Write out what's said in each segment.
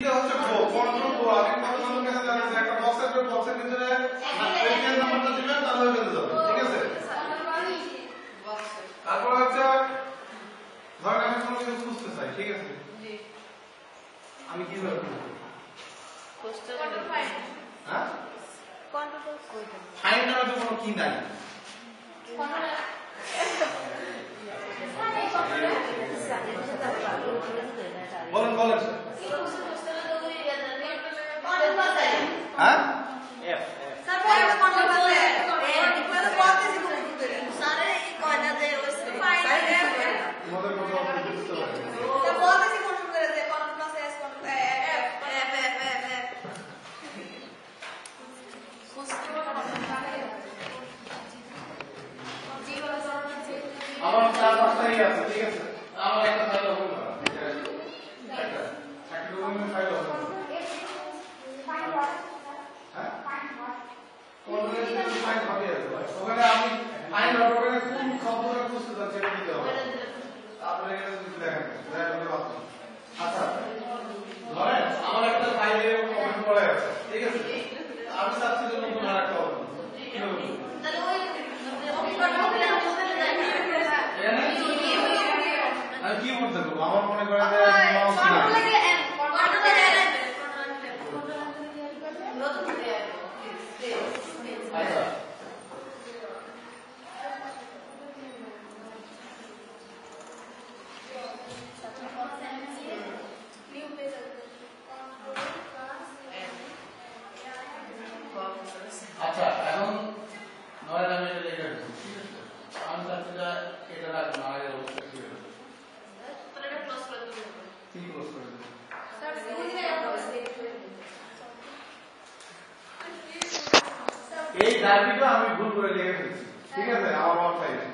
এটা হচ্ছে গো কন্ট্রোল গো আমি কতক্ষণ কাছে জানেন একটা বক্সের ভিতরে পেজের নাম্বারটা দিবেন তাহলে হয়ে যাবে ঠিক আছে তারপর হচ্ছে ধরেন আমি কোনো কিছু খুঁজতে চাই ঠিক আছে জি আমি কিভাবে পোস্টার ফাইল হ্যাঁ কন্ট্রোল করতে ফাইল নামে তো কোনো কি নাই বলেন বলেন হ্যাঁ এফ স্যার পরে কন্ট্রোল আছে এর পরে বলতেছি কোন ভিতরে স্যার এই কয়টা যে ওই ফাইল তোমাদের মতো বুঝতে পারি স্যার বলতেছি কোন ভিতরে যে control plus S control F আমার চার পাঁচটাই আছে ঠিক আছে আমার একটা ফাইল হবে না একটা রুমের ফাইল হবে না হ্যাঁ কোন ফাইল হবে ওখানে আমি ফাইল হবে কোন শব্দটা বুঝতে চাচ্ছি এটা দিতে হবে তারপরে এটা যদি দেখেন আচ্ছা ধরেন আমার একটা ফাইলে কমেন্ট পড়ে আছে ঠিক আছে আমি চাচ্ছি যে নতুন আরেকটা হবে তাহলে ওই কন্ট্রোল আমি কি করতে দেবো আমার মনে করে যে মাউস কি আচ্ছা আচ্ছা এখন ধরেন আমি এটা লিখে রাখছি ঠিক আছে আমি চাচ্ছি যে এটা রাখবো না এর অবস্থা কি হবে কি ক্লোজ করে দেবো এই ডায়রিটা আমি ভুল করে লিখে ফেলেছি ঠিক আছে আমার ওয়েবসাইটে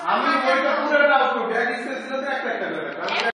আমি ওইটা পুরোটা আউটপুট ব্যাক স্পেস দিলে একটা একটা করে